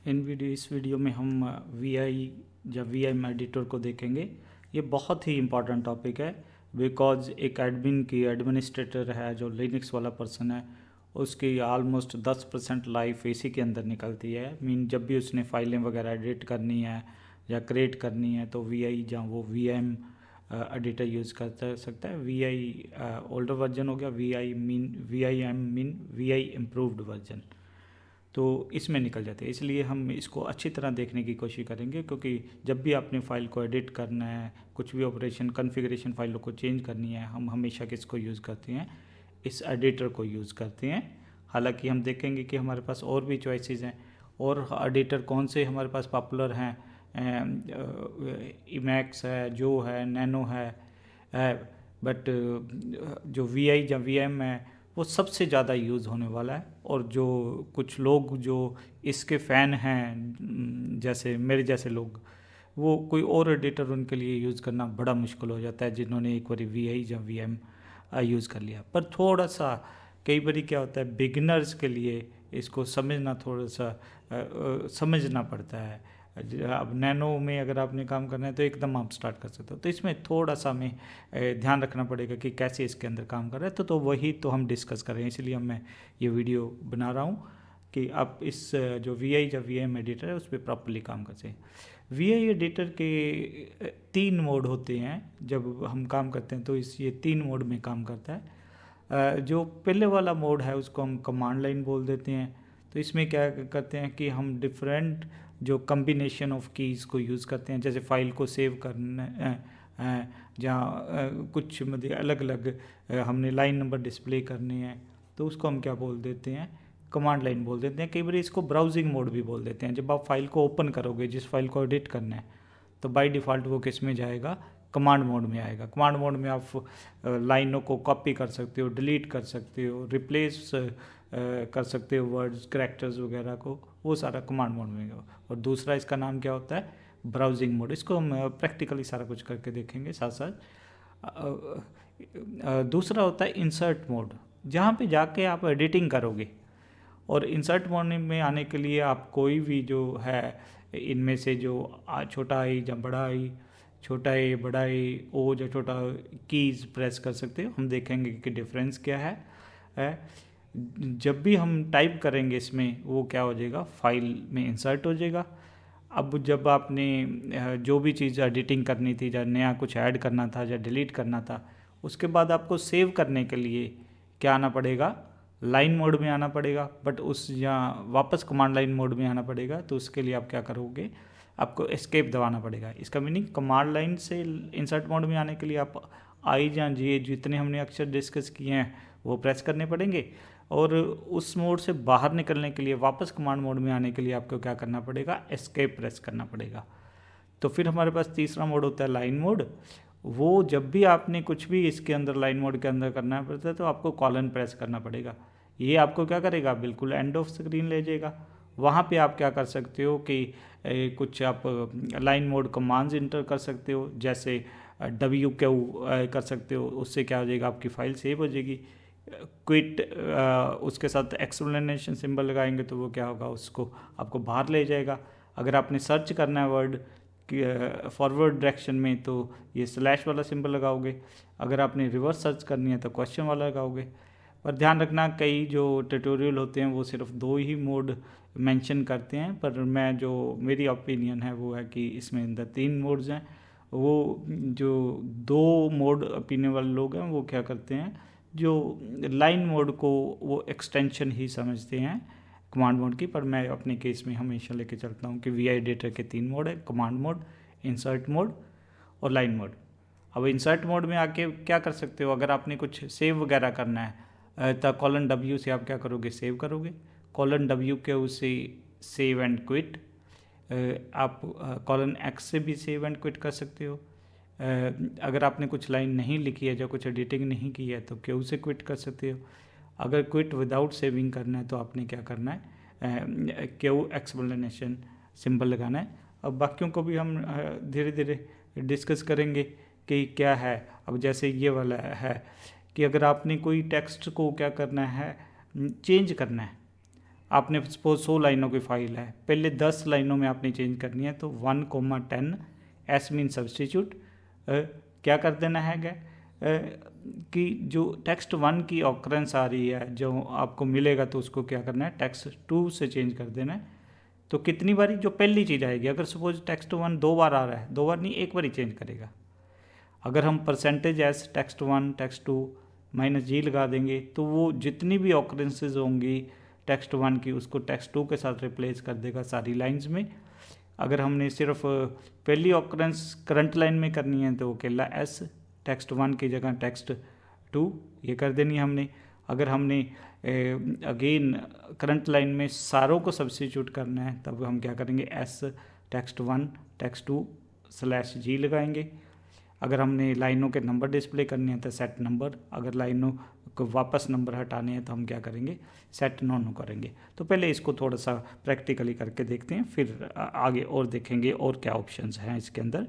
इस वीडियो में हम वी आई या वी एम एडिटर को देखेंगे। ये बहुत ही इम्पॉर्टेंट टॉपिक है बिकॉज एक एडमिन की एडमिनिस्ट्रेटर है जो लिनक्स वाला पर्सन है, उसकी ऑलमोस्ट 10% लाइफ इसी के अंदर निकलती है। मीन जब भी उसने फाइलें वगैरह एडिट करनी है या क्रिएट करनी है तो वी आई या वो वी एम एडिटर यूज़ कर सकता है। वी आई ओल्डर वर्जन हो गया, we I mean we I improved version, तो इसमें निकल जाते हैं। इसलिए हम इसको अच्छी तरह देखने की कोशिश करेंगे, क्योंकि जब भी आपने फ़ाइल को एडिट करना है, कुछ भी ऑपरेशन कॉन्फ़िगरेशन फाइलों को चेंज करनी है, हम हमेशा किसको यूज़ करते हैं, इस एडिटर को यूज़ करते हैं। हालांकि हम देखेंगे कि हमारे पास और भी चॉइसेस हैं और एडिटर कौन से हमारे पास पॉपुलर हैं। इमैक्स है, जो है, नैनो है, बट जो वी आई या वी एम है वो सबसे ज़्यादा यूज़ होने वाला है। और जो कुछ लोग जो इसके फ़ैन हैं, जैसे मेरे जैसे लोग, वो कोई और एडिटर उनके लिए यूज़ करना बड़ा मुश्किल हो जाता है जिन्होंने एक बार वी आई या वी एम यूज़ कर लिया। पर थोड़ा सा कई बार क्या होता है, बिगिनर्स के लिए इसको समझना थोड़ा सा समझना पड़ता है। अब नैनो में अगर आपने काम करना है तो एकदम आप स्टार्ट कर सकते हो, तो इसमें थोड़ा सा हमें ध्यान रखना पड़ेगा कि कैसे इसके अंदर काम कर रहा है। तो वही तो हम डिस्कस कर रहे हैं, इसलिए मैं ये वीडियो बना रहा हूँ कि आप इस जो वी आई या वी एम एडिटर है उस पर प्रॉपरली काम कर सकें। वी आई एडिटर के 3 मोड होते हैं जब हम काम करते हैं, तो ये 3 मोड में काम करता है। जो पहले वाला मोड है उसको हम कमांड लाइन बोल देते हैं। तो इसमें क्या करते हैं कि हम डिफरेंट जो कम्बिनेशन ऑफ कीज़ को यूज़ करते हैं, जैसे फ़ाइल को सेव करना, जहाँ कुछ मतलब अलग अलग हमने लाइन नंबर डिस्प्ले करने हैं, तो उसको हम क्या बोल देते हैं, कमांड लाइन बोल देते हैं। कई बार इसको ब्राउजिंग मोड भी बोल देते हैं। जब आप फाइल को ओपन करोगे, जिस फाइल को एडिट करना है, तो बाय डिफ़ॉल्ट वो किस में जाएगा, कमांड मोड में आएगा। कमांड मोड में आप लाइनों को कॉपी कर सकते हो, डिलीट कर सकते हो, रिप्लेस कर सकते हो वर्ड्स, कैरेक्टर्स वगैरह को, वो सारा कमांड मोड में होगा। और दूसरा इसका नाम क्या होता है, ब्राउजिंग मोड। इसको हम प्रैक्टिकली सारा कुछ करके देखेंगे साथ साथ। दूसरा होता है इंसर्ट मोड, जहाँ पे जाके आप एडिटिंग करोगे। और इंसर्ट मोड में आने के लिए आप कोई भी जो है इनमें से जो छोटा आई या बड़ा आई, छोटा ए बड़ा ए, ओ या छोटा कीज़ प्रेस कर सकते हो। हम देखेंगे कि डिफरेंस क्या है। जब भी हम टाइप करेंगे इसमें, वो क्या हो जाएगा, फाइल में इंसर्ट हो जाएगा। अब जब आपने जो भी चीज़ एडिटिंग करनी थी, या नया कुछ ऐड करना था या डिलीट करना था, उसके बाद आपको सेव करने के लिए क्या आना पड़ेगा, लाइन मोड में आना पड़ेगा। बट उस यहाँ वापस कमांड लाइन मोड में आना पड़ेगा, तो उसके लिए आप क्या करोगे, आपको एस्केप दबाना पड़ेगा। इसका मीनिंग कमांड लाइन से इंसर्ट मोड में आने के लिए आप आई या जी जितने हमने अक्षर डिस्कस किए हैं वो प्रेस करने पड़ेंगे। और उस मोड से बाहर निकलने के लिए, वापस कमांड मोड में आने के लिए आपको क्या करना पड़ेगा, एस्केप प्रेस करना पड़ेगा। तो फिर हमारे पास तीसरा मोड होता है लाइन मोड। वो जब भी आपने कुछ भी इसके अंदर लाइन मोड के अंदर करना पड़ता है तो आपको कॉलन प्रेस करना पड़ेगा। ये आपको क्या करेगा, बिल्कुल एंड ऑफ स्क्रीन ले जाएगा। वहाँ पे आप क्या कर सकते हो कि कुछ आप लाइन मोड कमांड्स इंटर कर सकते हो, जैसे WQ कर सकते हो। उससे क्या हो जाएगा, आपकी फ़ाइल सेव हो जाएगी। क्विट उसके साथ एक्सप्लेनेशन सिंबल लगाएंगे तो वो क्या होगा, उसको आपको बाहर ले जाएगा। अगर आपने सर्च करना है वर्ड फॉरवर्ड डायरेक्शन में तो ये स्लैश वाला सिंबल लगाओगे। अगर आपने रिवर्स सर्च करनी है तो क्वेश्चन वाला लगाओगे। पर ध्यान रखना, कई जो ट्यूटोरियल होते हैं वो सिर्फ 2 ही मोड मेंशन करते हैं, पर मेरी ओपिनियन है वो है कि इसमें अंदर 3 मोड्स हैं। वो जो 2 मोड ओपिनियन वाले लोग हैं वो क्या करते हैं, जो लाइन मोड को वो एक्सटेंशन ही समझते हैं कमांड मोड की। पर मैं अपने केस में हमेशा लेके चलता हूँ कि वी आई एडिटर के 3 मोड है, कमांड मोड, इंसर्ट मोड और लाइन मोड। अब इंसर्ट मोड में आके क्या कर सकते हो, अगर आपने कुछ सेव वगैरह करना है तो कॉलन W से आप क्या करोगे, सेव करोगे। कॉलन W के उससे सेव एंड क्विट। आप कॉलन X से भी सेव एंड क्विट कर सकते हो। अगर आपने कुछ लाइन नहीं लिखी है या कुछ एडिटिंग नहीं की है तो Q से क्विट कर सकते हो। अगर क्विट विदाउट सेविंग करना है तो आपने क्या करना है, Q एक्सप्लेनेशन सिंबल लगाना है। अब बाकियों को भी हम धीरे धीरे डिस्कस करेंगे कि क्या है। अब जैसे ये वाला है कि अगर आपने कोई टेक्स्ट को क्या करना है, चेंज करना है, आपने सपोज 100 लाइनों की फाइल है, पहले 10 लाइनों में आपने चेंज करनी है, तो 1,10 एस मीन सब्सटीट्यूट क्या कर देना है कि जो टेक्स्ट 1 की ऑकरेंस आ रही है जो आपको मिलेगा, तो उसको क्या करना है, टेक्स्ट 2 से चेंज कर देना है। तो कितनी बारी, जो पहली चीज़ आएगी, अगर सपोज टेक्स्ट 1 2 बार आ रहा है, 2 बार नहीं, एक बार ही चेंज करेगा। अगर हम percentage S text 1 text 2 minus जी लगा देंगे, तो वो जितनी भी ऑकरेंसेज होंगी टेक्स्ट 1 की, उसको टेक्स्ट 2 के साथ रिप्लेस कर देगा सारी लाइंस में। अगर हमने सिर्फ पहली ऑकरेंस करंट लाइन में करनी है, तो वो केला एस टेक्स्ट 1 की जगह टेक्स्ट 2 ये कर देनी है हमने। अगर हमने अगेन करंट लाइन में सारों को सब्स्टिट्यूट करना है, तब हम क्या करेंगे, S text 1 text 2 slash G लगाएंगे। अगर हमने लाइनों के नंबर डिस्प्ले करने हैं तो सेट नंबर, अगर लाइनों को वापस नंबर हटाने हैं तो हम क्या करेंगे, सेट नॉन करेंगे। तो पहले इसको थोड़ा सा प्रैक्टिकली करके देखते हैं, फिर आगे और देखेंगे और क्या ऑप्शंस हैं इसके अंदर।